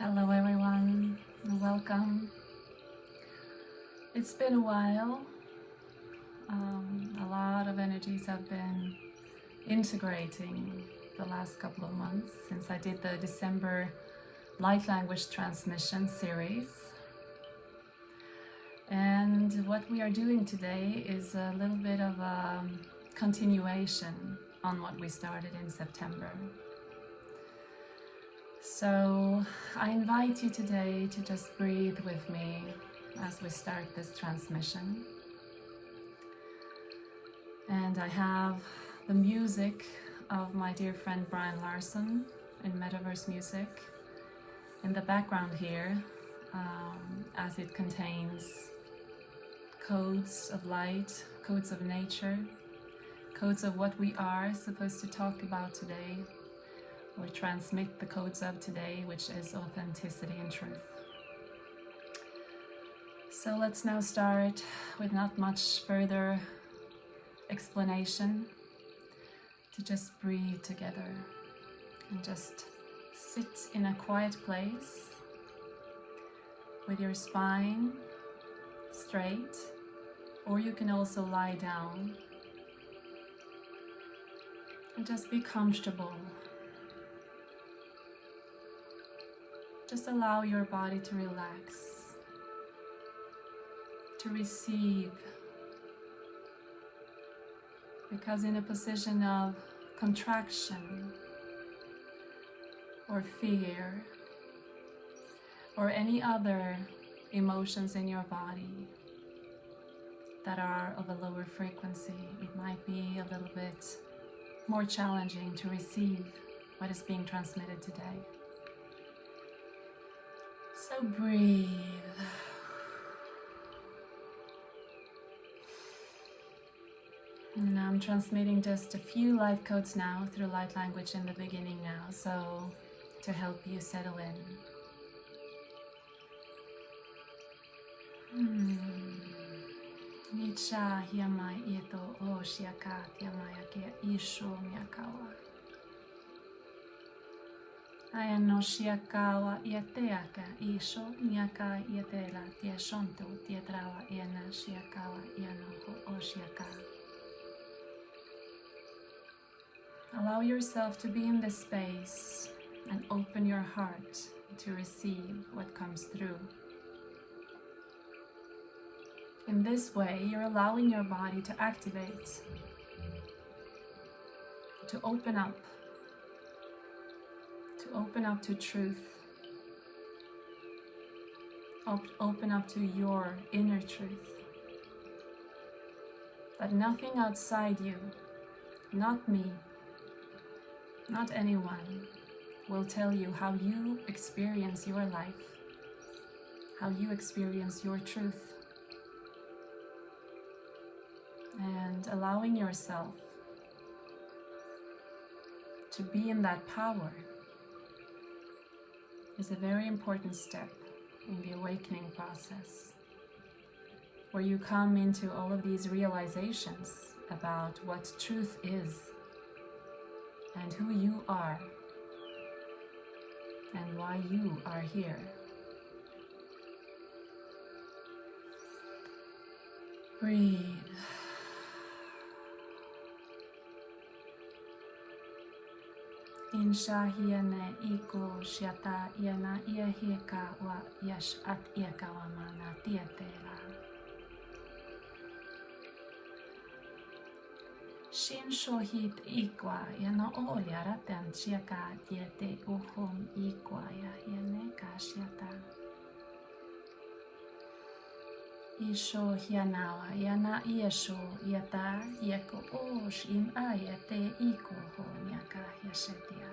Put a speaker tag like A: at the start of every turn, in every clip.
A: Hello everyone, and welcome. It's been a while. A lot of energies have been integrating the last couple of months since I did the December light language transmission series. And what we are doing today is a little bit of a continuation on what we started in September. So I invite you today to just breathe with me as we start this transmission. And I have the music of my dear friend Brian Larson in Metaverse Music in the background here, as it contains codes of light, codes of nature, codes of what we are supposed to talk about today, or transmit the codes of today, which is authenticity and truth. So let's now start with not much further explanation, to just breathe together and just sit in a quiet place with your spine straight, or you can also lie down and just be comfortable. Just allow your body to relax, to receive, because in a position of contraction or fear or any other emotions in your body that are of a lower frequency, it might be a little bit more challenging to receive what is being transmitted today. So breathe. And I'm transmitting just a few light codes now through light language in the beginning now, so to help you settle in. Nicha hiamai ieto o shiaka tiamaya ke isho miakawa. Ayano shiakawa ieteaka isho miaka ietela tieshonto tietrawa iena shiakawa iano o shiaka. Allow yourself to be in this space and open your heart to receive what comes through. In this way, you're allowing your body to activate, to open up to truth, open up to your inner truth. That nothing outside you, not me, not anyone, will tell you how you experience your life, how you experience your truth. And allowing yourself to be in that power is a very important step in the awakening process, where you come into all of these realizations about what truth is and who you are and why you are here. Breathe. Insha hiene iko shiata iena iehika wa yash at iekawamana tietela. Shin shohit ikwa iena olya raten chiaka tiete uhum ikwa ya hiene kashiata. Isho hianawa iena iesho ieta ieko osh im ayete iko ho nyaka yashetia.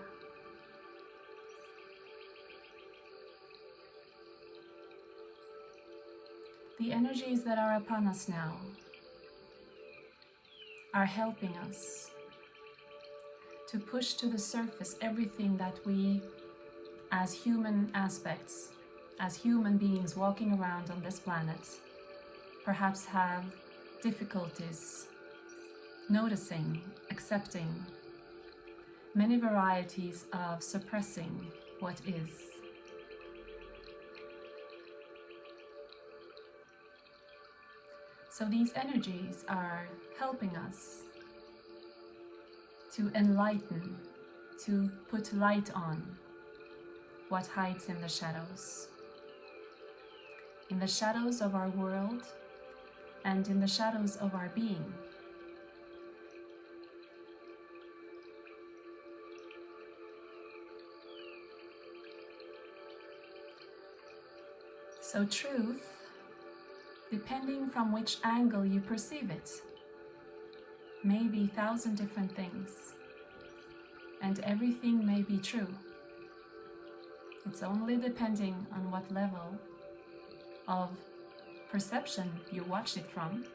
A: The energies that are upon us now are helping us to push to the surface everything that we, as human aspects, as human beings walking around on this planet, perhaps have difficulties noticing, accepting, many varieties of suppressing what is. So these energies are helping us to enlighten, to put light on what hides in the shadows of our world and in the shadows of our being. So truth, depending from which angle you perceive it, may be 1,000 different things, and everything may be true. It's only depending on what level of perception you watch it from,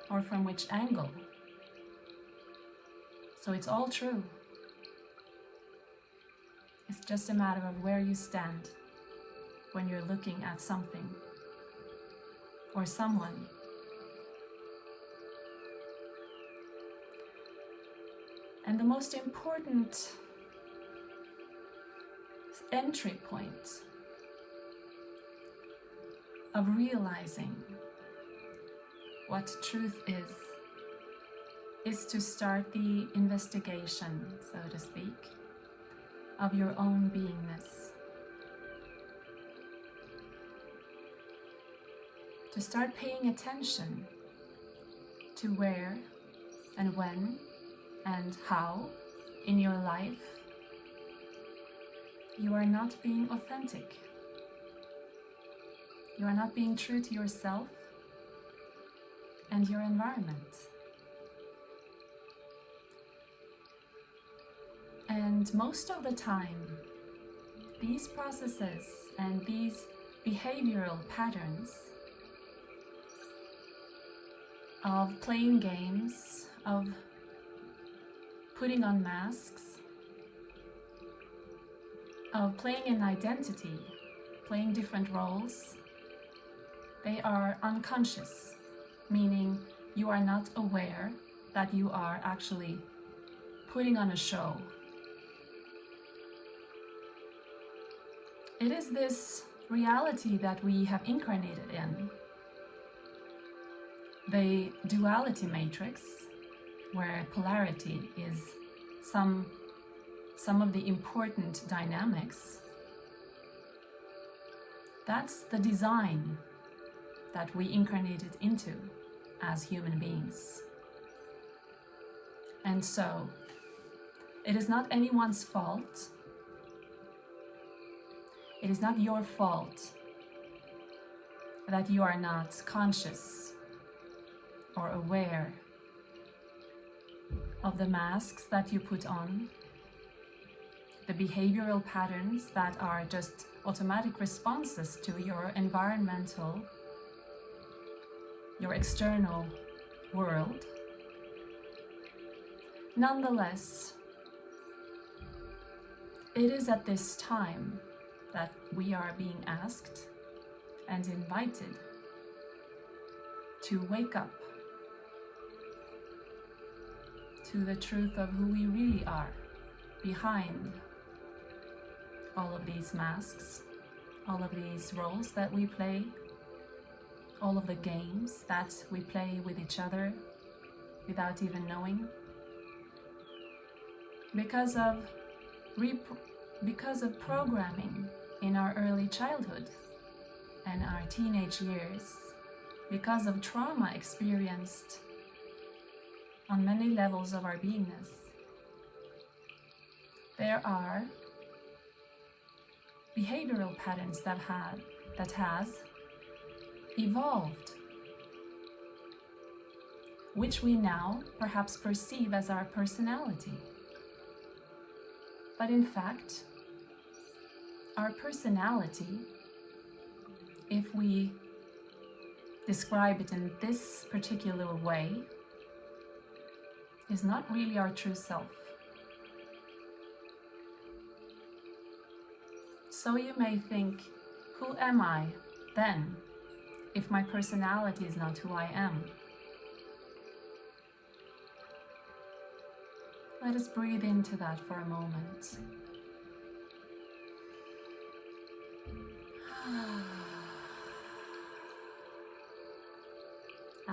A: or from which angle. So it's all true. It's just a matter of where you stand when you're looking at something or someone. And the most important entry point of realizing what truth is to start the investigation, so to speak, of your own beingness. To start paying attention to where and when and how in your life you are not being authentic. You are not being true to yourself and your environment. And most of the time, these processes and these behavioral patterns of playing games, of putting on masks, of playing an identity, playing different roles, they are unconscious, meaning you are not aware that you are actually putting on a show. It is this reality that we have incarnated in, the duality matrix, where polarity is some of the important dynamics. That's the design that we incarnated into as human beings. And so, it is not anyone's fault. It is not your fault that you are not conscious or aware of the masks that you put on, the behavioral patterns that are just automatic responses to your environmental, your external world. Nonetheless, it is at this time that we are being asked and invited to wake up to the truth of who we really are behind all of these masks, all of these roles that we play, all of the games that we play with each other without even knowing. Because of programming in our early childhood and our teenage years, because of trauma experienced on many levels of our beingness, there are behavioral patterns that has evolved, which we now perhaps perceive as our personality. But in fact, our personality, if we describe it in this particular way, is not really our true self. So you may think, who am I then, if my personality is not who I am? Let us breathe into that for a moment.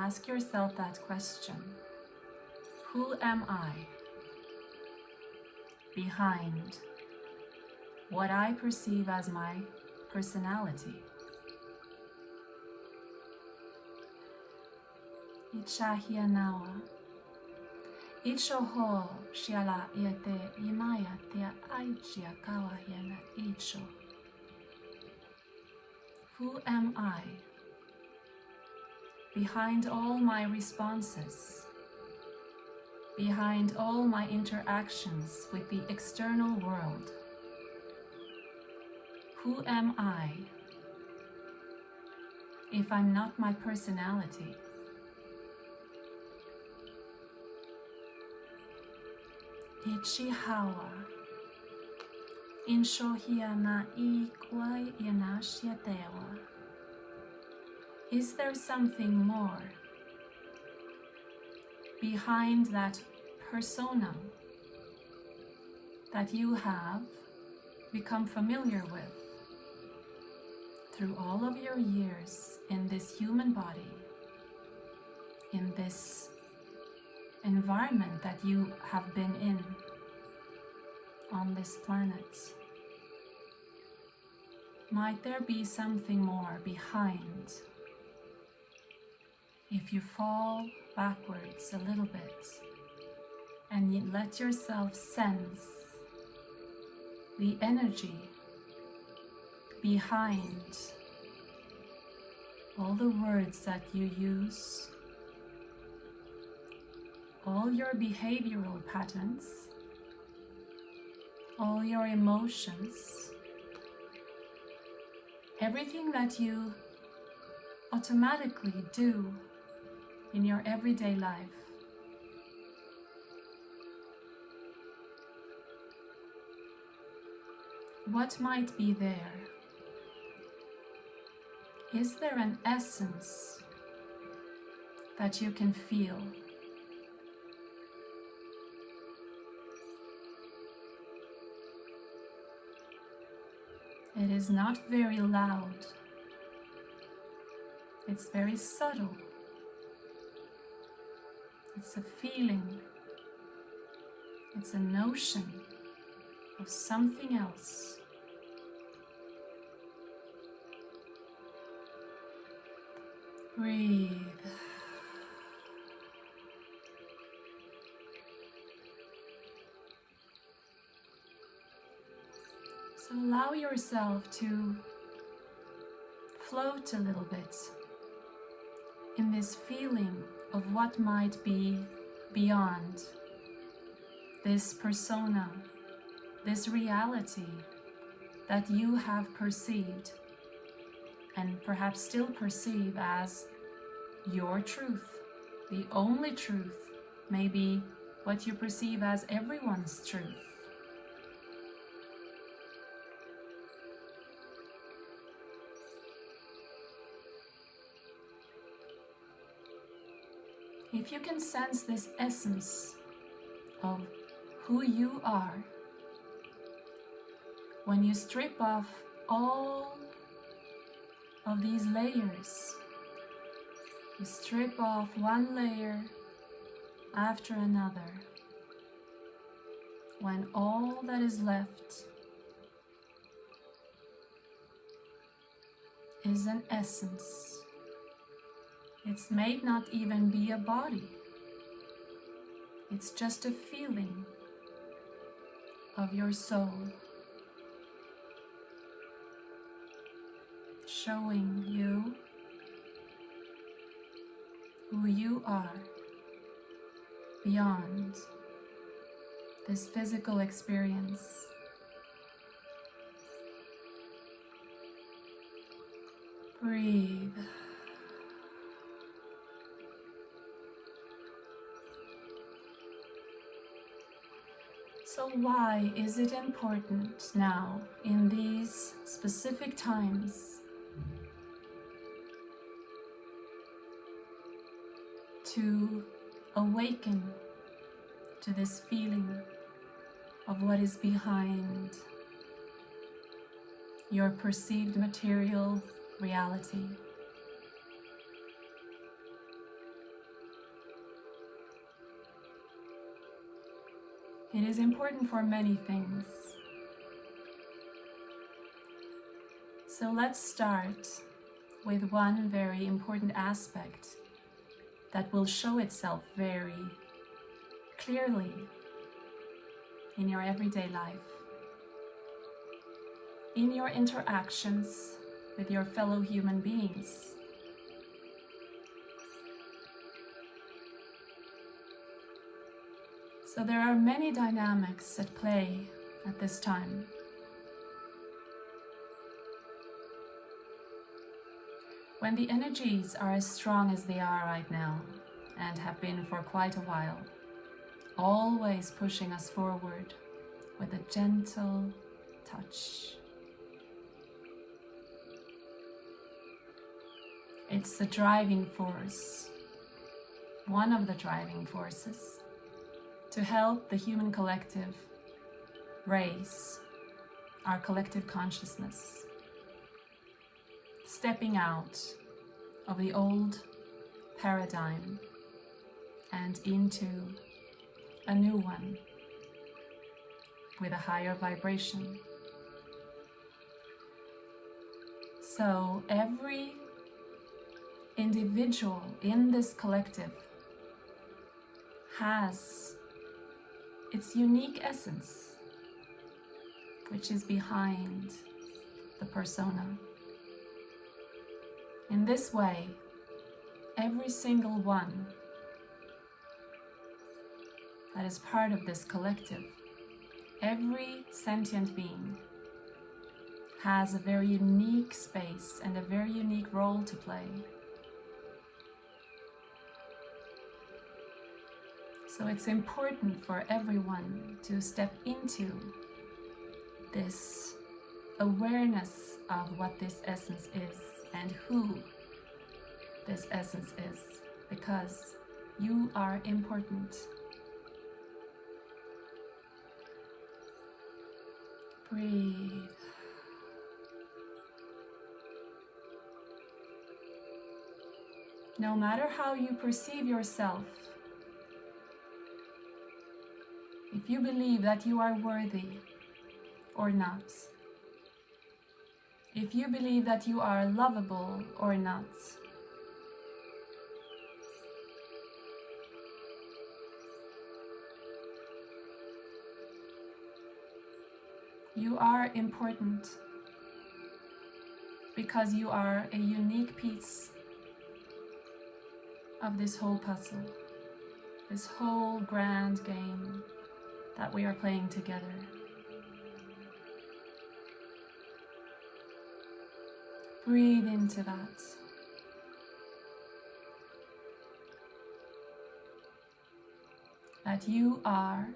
A: ask yourself that question. Who am I behind what I perceive as my personality? Ichahianawa. Ichoho shiala iate imaya tia aichia kawahiana icho. Who am I behind all my responses, behind all my interactions with the external world? Who am I if I'm not my personality? Ichihawa Inshohiana ikwai inashiatewa. Is there something more behind that persona that you have become familiar with through all of your years in this human body, in this environment that you have been in on this planet? Might there be something more behind? If you fall backwards a little bit and you let yourself sense the energy behind all the words that you use, all your behavioral patterns, all your emotions, everything that you automatically do in your everyday life. What might be there? Is there an essence that you can feel? It is not very loud. It's very subtle. It's a feeling. It's a notion of something else. Breathe. So allow yourself to float a little bit in this feeling of what might be beyond this persona, this reality that you have perceived and perhaps still perceive as your truth. The only truth may be what you perceive as everyone's truth. If you can sense this essence of who you are, when you strip off all of these layers, you strip off one layer after another, when all that is left is an essence. It may not even be a body. It's just a feeling of your soul, showing you who you are beyond this physical experience. Breathe. So why is it important now, in these specific times, to awaken to this feeling of what is behind your perceived material reality? It is important for many things. So let's start with one very important aspect that will show itself very clearly in your everyday life, in your interactions with your fellow human beings. So there are many dynamics at play at this time. When the energies are as strong as they are right now, and have been for quite a while, always pushing us forward with a gentle touch. It's the driving force, one of the driving forces, to help the human collective raise our collective consciousness, stepping out of the old paradigm and into a new one with a higher vibration. So every individual in this collective has its unique essence, which is behind the persona. In this way, every single one that is part of this collective, every sentient being, has a very unique space and a very unique role to play. So it's important for everyone to step into this awareness of what this essence is and who this essence is, because you are important. Breathe. No matter how you perceive yourself, if you believe that you are worthy or not, if you believe that you are lovable or not, you are important because you are a unique piece of this whole puzzle, this whole grand game that we are playing together. Breathe into that. That you are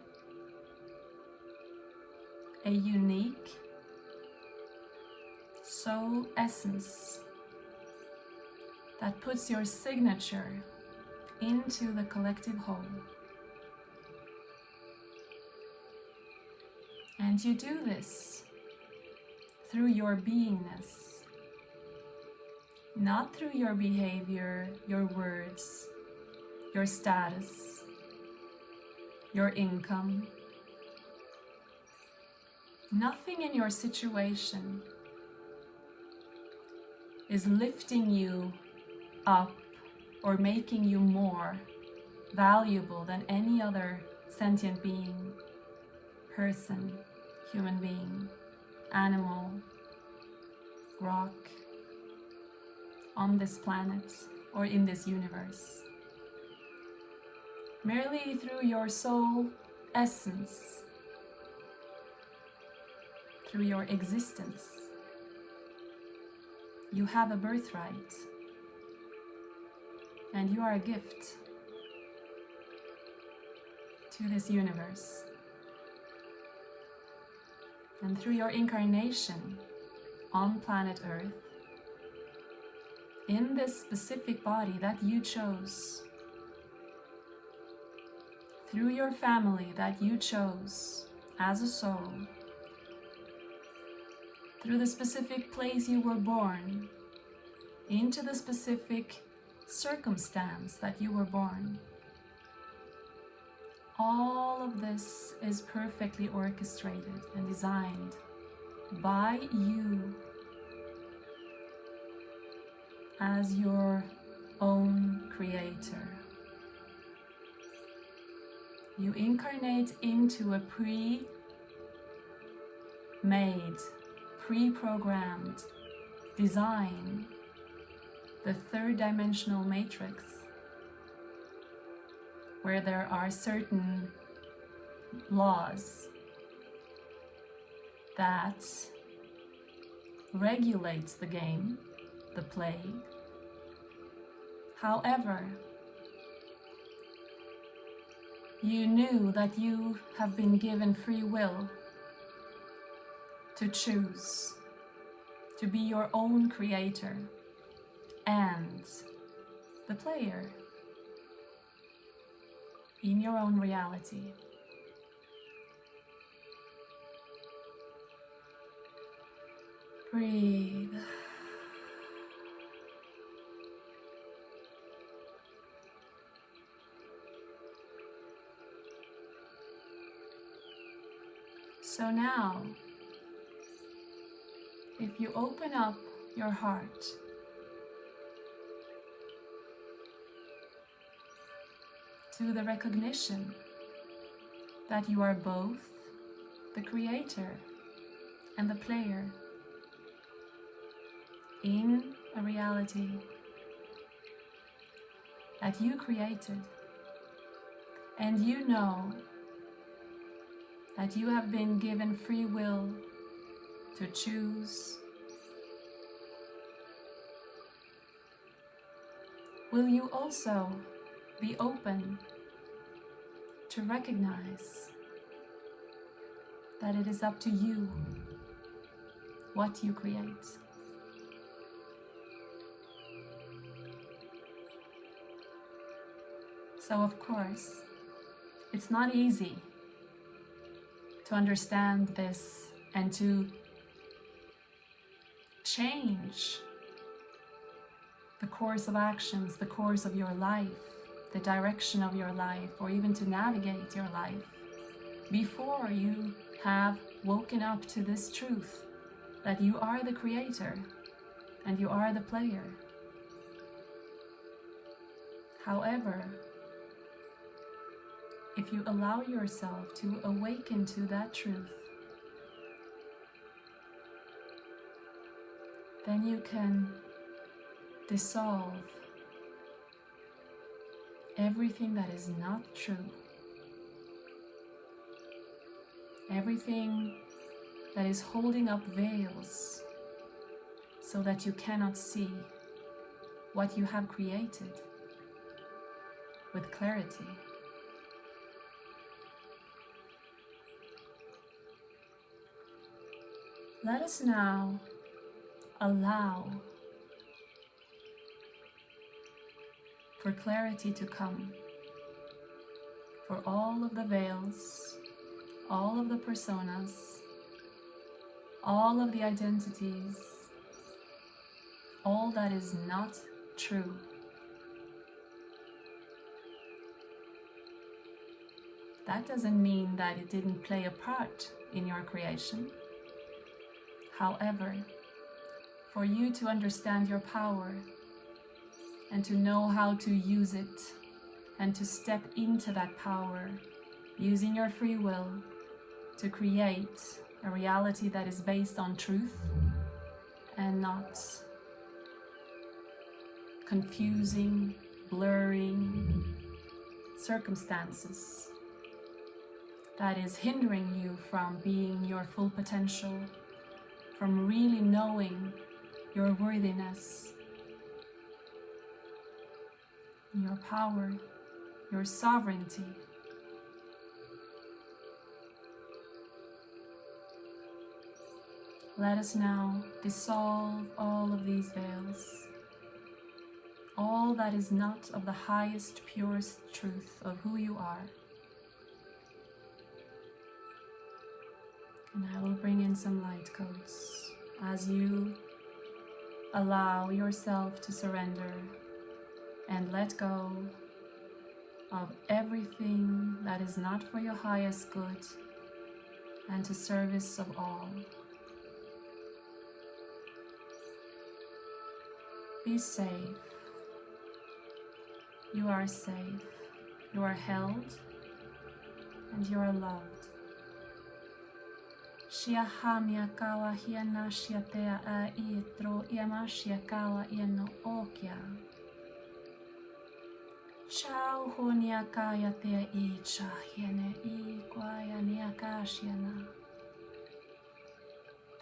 A: a unique soul essence that puts your signature into the collective whole. And you do this through your beingness, not through your behavior, your words, your status, your income. Nothing in your situation is lifting you up or making you more valuable than any other sentient being, person, human being, animal, rock, on this planet or in this universe. Merely through your soul essence, through your existence, you have a birthright, and you are a gift to this universe. And through your incarnation on planet Earth, in this specific body that you chose, through your family that you chose as a soul, through the specific place you were born, into the specific circumstance that you were born, All of this is perfectly orchestrated and designed by you as your own creator. You incarnate into a pre-made, pre-programmed design, the third dimensional matrix, where there are certain laws that regulates the game, the play. However, you knew that you have been given free will to choose, to be your own creator and the player in your own reality. Breathe. So now, if you open up your heart to the recognition that you are both the creator and the player in a reality that you created, and you know that you have been given free will to choose, will you also be open to recognize that it is up to you what you create? So of course, it's not easy to understand this and to change the course of actions, the course of your life, the direction of your life, or even to navigate your life before you have woken up to this truth that you are the creator and you are the player. However, if you allow yourself to awaken to that truth, then you can dissolve everything that is not true, everything that is holding up veils so that you cannot see what you have created with clarity. Let us now allow for clarity to come, for all of the veils, all of the personas, all of the identities, all that is not true. That doesn't mean that it didn't play a part in your creation. However, for you to understand your power and to know how to use it and to step into that power using your free will to create a reality that is based on truth and not confusing, blurring circumstances that is hindering you from being your full potential, from really knowing your worthiness, your power, your sovereignty. Let us now dissolve all of these veils, all that is not of the highest, purest truth of who you are. And I will bring in some light codes as you allow yourself to surrender and let go of everything that is not for your highest good and to service of all. Be safe. You are safe. You are held and you are loved. Shia hamia kawa hiana shiatea a itro iamashia kawa iano okia. Chao honia kaya tea icha hiene I kwaya niakashiana.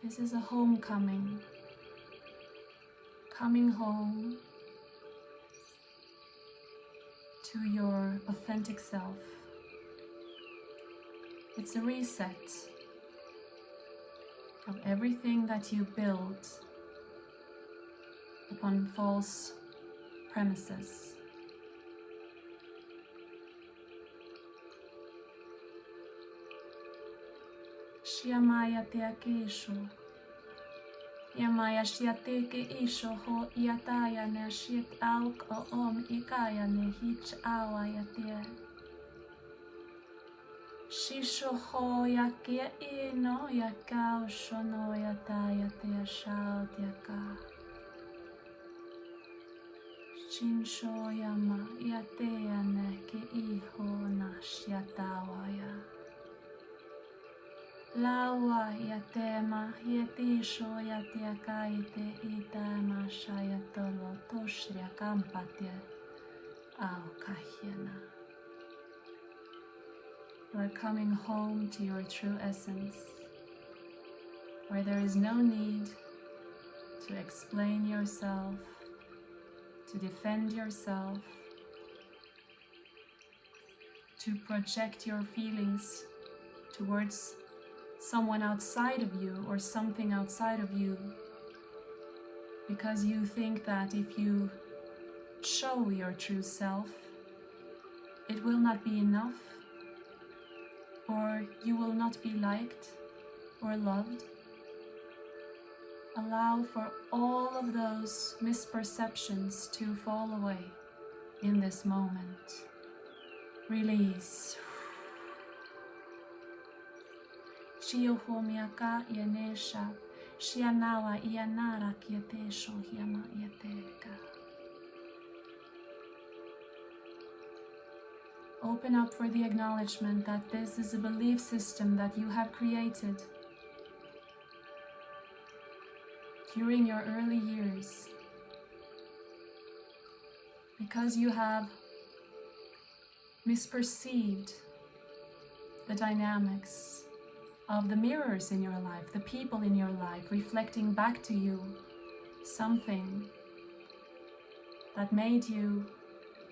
A: This is a homecoming. Coming home to your authentic self. It's a reset of everything that you built upon false premises. Shiamaya te akesho. Yamaya shiateke isho ho iataya ne shit auk o ikaya ne hich awa yatia. Shisho ho yakia ino yakao shono yataya te shao yaka. Shinsho yama yatea ne ke iho na shiatawaya. Lawa yatema yetisho yatiakaite itama shayatolo toshria kampatia au kahiena. You are coming home to your true essence, where there is no need to explain yourself, to defend yourself, to project your feelings towards someone outside of you or something outside of you, because you think that if you show your true self, it will not be enough, or you will not be liked or loved. Allow for all of those misperceptions to fall away in this moment. Release. Shio homiaka ianesha, shianawa ianara kietesho hiama iateka. Open up for the acknowledgement that this is a belief system that you have created during your early years, because you have misperceived the dynamics of the mirrors in your life, the people in your life reflecting back to you something that made you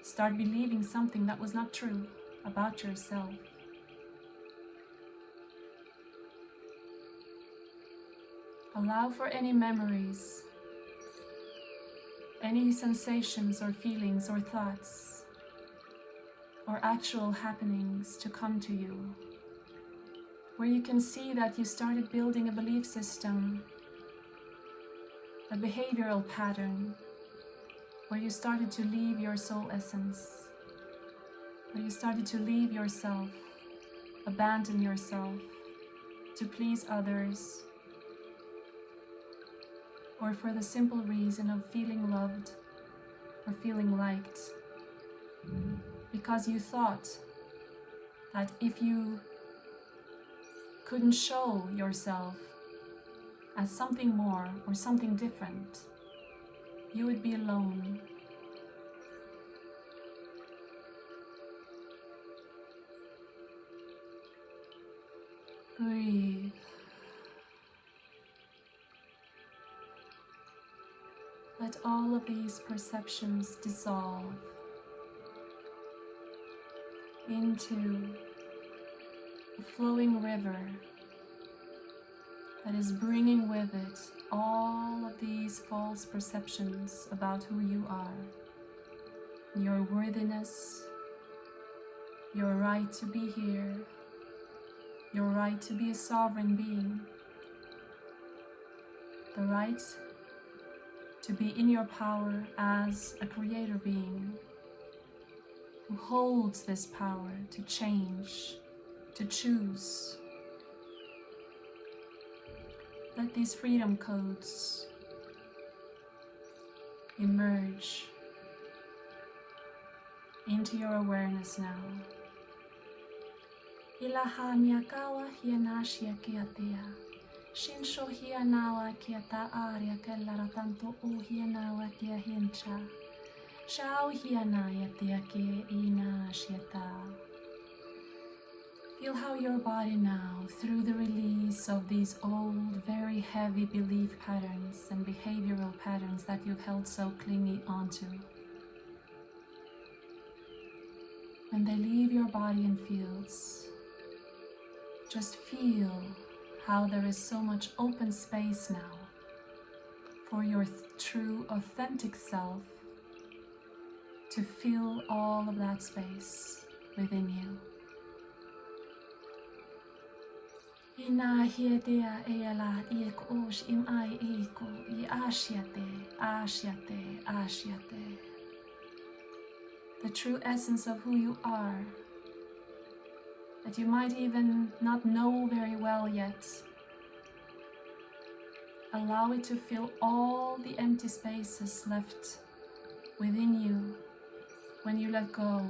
A: start believing something that was not true about yourself. Allow for any memories, any sensations or feelings or thoughts or actual happenings to come to you, where you can see that you started building a belief system, a behavioral pattern, where you started to leave your soul essence, where you started to leave yourself, abandon yourself to please others, or for the simple reason of feeling loved or feeling liked, because you thought that if you couldn't show yourself as something more or something different, you would be alone. Breathe. Let all of these perceptions dissolve into a flowing river that is bringing with it all of these false perceptions about who you are, your worthiness, your right to be here, your right to be a sovereign being, the right to be in your power as a creator being who holds this power to change, to choose. Let these freedom codes emerge into your awareness now. Ilaha miakawa hiana shiakiatia. Shinsho hianawa kiata aria kellara tanto o hianawa tia hincha. Shao hiana yatia ke ina shiata. Feel how your body now, through the release of these old, very heavy belief patterns and behavioral patterns that you've held so clingy onto, when they leave your body and fields, just feel how there is so much open space now for your true, authentic self to fill all of that space within you. Ina hiedea eala iek osh im ai eko I ashiate. The true essence of who you are, that you might even not know very well yet. Allow it to fill all the empty spaces left within you when you let go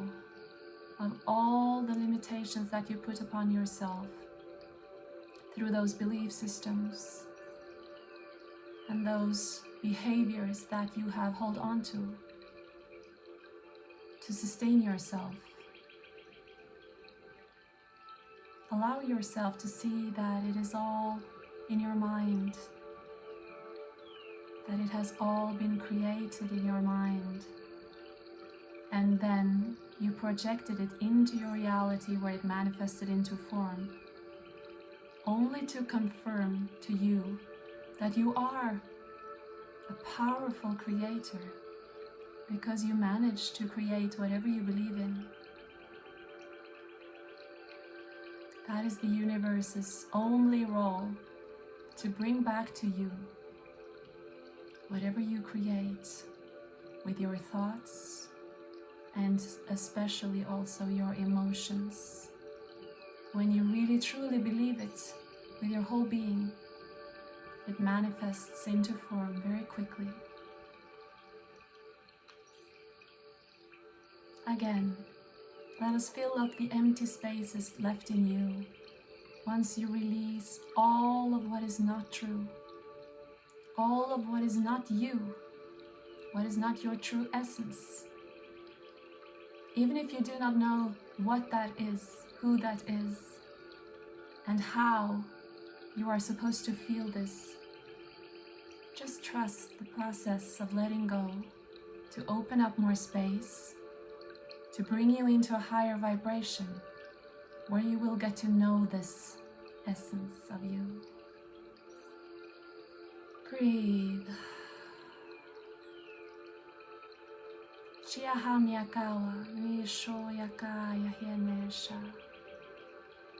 A: of all the limitations that you put upon yourself through those belief systems and those behaviors that you have held on to sustain yourself. Allow yourself to see that it is all in your mind, that it has all been created in your mind, and then you projected it into your reality where it manifested into form, only to confirm to you that you are a powerful creator because you managed to create whatever you believe in. That is the universe's only role, to bring back to you whatever you create with your thoughts and especially also your emotions. When you really truly believe it with your whole being, it manifests into form very quickly. Again, let us fill up the empty spaces left in you once you release all of what is not true, all of what is not you, what is not your true essence. Even if you do not know what that is, who that is, and how you are supposed to feel this, just trust the process of letting go to open up more space, to bring you into a higher vibration where you will get to know this essence of you. Breathe.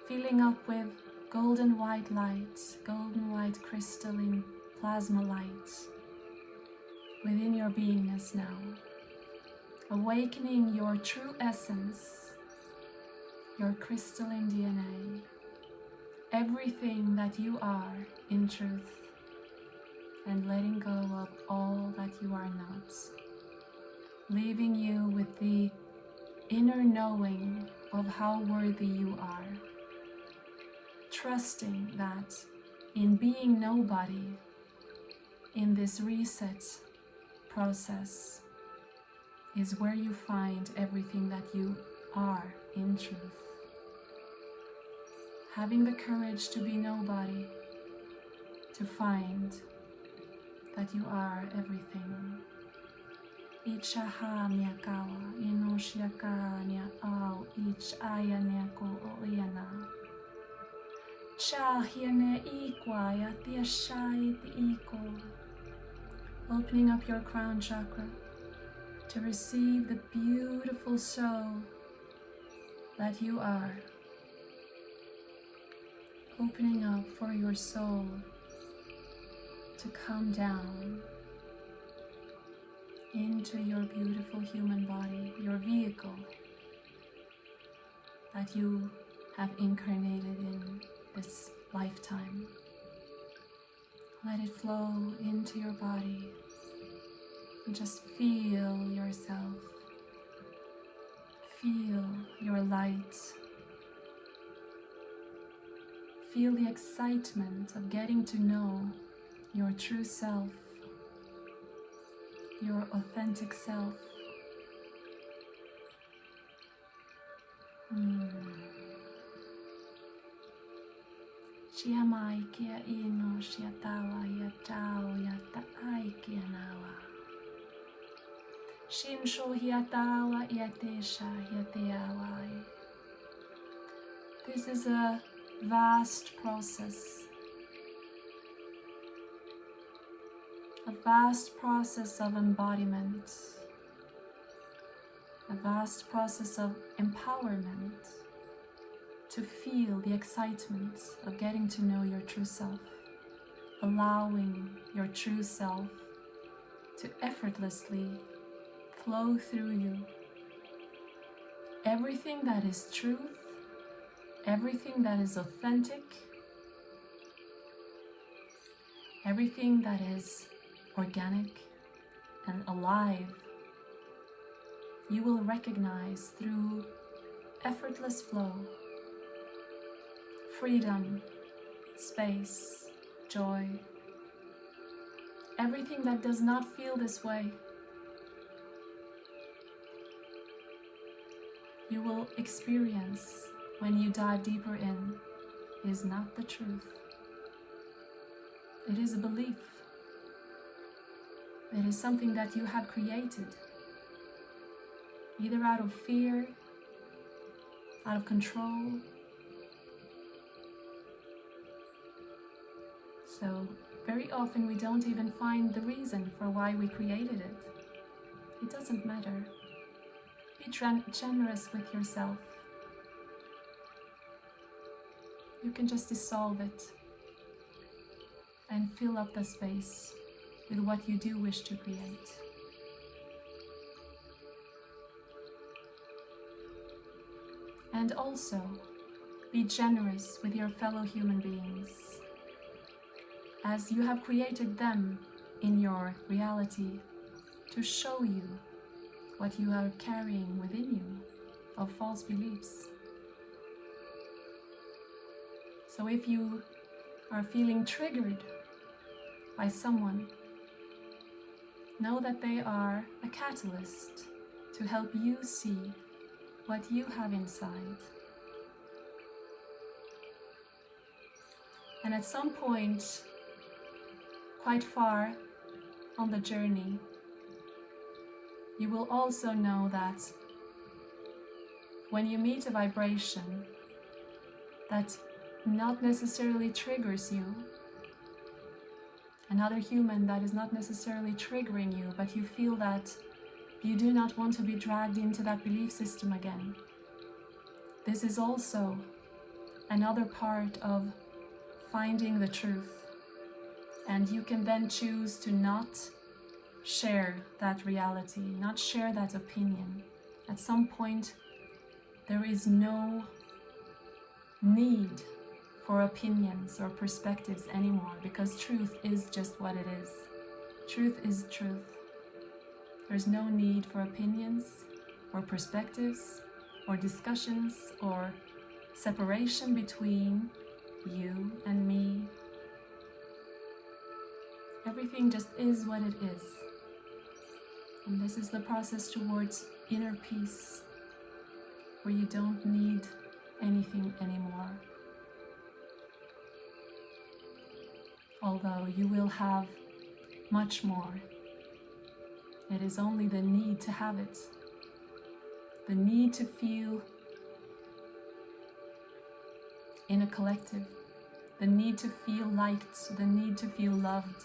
A: Filling up with golden white light, golden white crystalline plasma light within your beingness now. Awakening your true essence, your crystalline DNA, everything that you are in truth, and letting go of all that you are not, leaving you with the inner knowing of how worthy you are, trusting that in being nobody in this reset process is where you find everything that you are in truth. Having the courage to be nobody, to find that you are everything. Ichaha miakawa, inoshiaka nia au ich aya niako o iana. Cha hiene ikwa ya tia shai iko. Opening up your crown chakra to receive the beautiful soul that you are. Opening up for your soul to come down into your beautiful human body, your vehicle, that you have incarnated in this lifetime. Let it flow into your body and just feel yourself. Feel your light. Feel the excitement of getting to know your true self, your authentic self. Shia mai kia ino shia tawa ya tau ya taai kia nawa. Shinsho hia tawa ya tesha ya teawai. This is a vast process. A vast process of embodiment. A vast process of empowerment. To feel the excitement of getting to know your true self, allowing your true self to effortlessly flow through you. Everything that is truth, everything that is authentic, everything that is organic and alive, you will recognize through effortless flow. Freedom, space, joy. Everything that does not feel this way, you will experience when you dive deeper in, is not the truth. It is a belief. It is something that you have created, either out of fear, out of control. So very often we don't even find the reason for why we created it. It doesn't matter. Be generous with yourself. You can just dissolve it and fill up the space with what you do wish to create. And also, be generous with your fellow human beings, as you have created them in your reality to show you what you are carrying within you of false beliefs. So if you are feeling triggered by someone, know that they are a catalyst to help you see what you have inside. And at some point, quite far on the journey, you will also know that when you meet a vibration that not necessarily triggers you, another human that is not necessarily triggering you, but you feel that you do not want to be dragged into that belief system again. This is also another part of finding the truth. And you can then choose to not share that reality, not share that opinion. At some point, there is no need for opinions or perspectives anymore, because truth is just what it is. Truth is truth. There's no need for opinions or perspectives or discussions or separation between you and me. Everything just is what it is. And this is the process towards inner peace, where you don't need anything anymore. Although you will have much more. It is only the need to have it. The need to feel in a collective. The need to feel liked. The need to feel loved.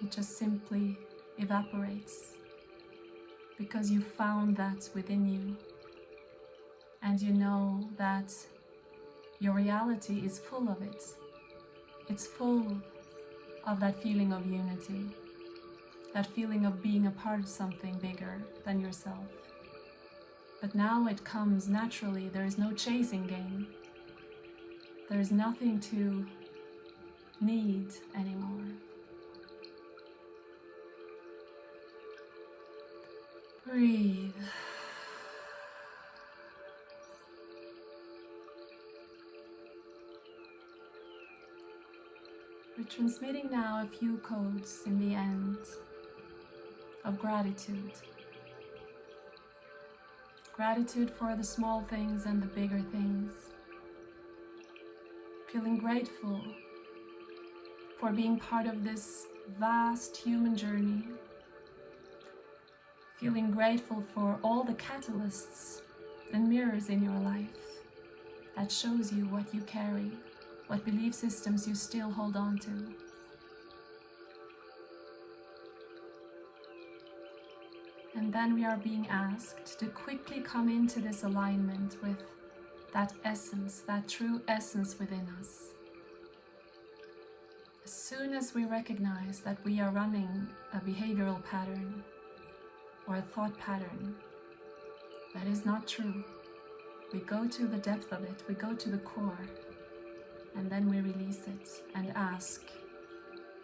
A: It just simply evaporates because you found that within you, and you know that your reality is full of it. It's full of that feeling of unity, that feeling of being a part of something bigger than yourself. But now it comes naturally. There is no chasing game. There is nothing to need anymore. Breathe. We're transmitting now a few codes in the end of gratitude. Gratitude for the small things and the bigger things. Feeling grateful for being part of this vast human journey. Feeling grateful for all the catalysts and mirrors in your life that shows you what you carry, what belief systems you still hold on to. And then we are being asked to quickly come into this alignment with that essence, that true essence within us. As soon as we recognize that we are running a behavioral pattern or a thought pattern that is not true, we go to the depth of it, we go to the core, and then we release it and ask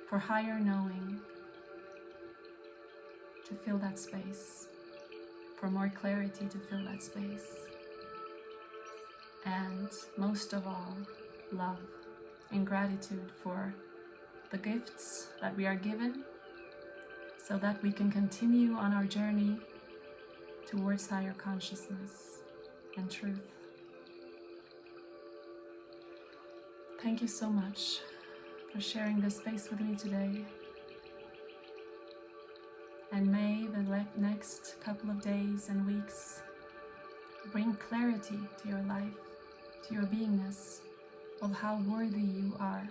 A: for higher knowing to fill that space, for more clarity to fill that space, and most of all, love and gratitude for the gifts that we are given so that we can continue on our journey towards higher consciousness and truth. Thank you so much for sharing this space with me today. And may the next couple of days and weeks bring clarity to your life, to your beingness, of how worthy you are,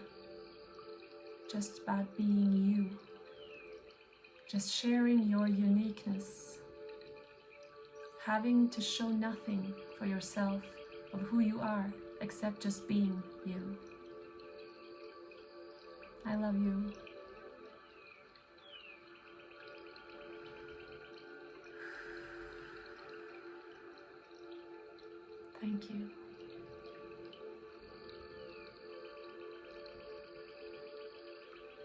A: just about being you, just sharing your uniqueness, having to show nothing for yourself of who you are except just being you. I love you. Thank you.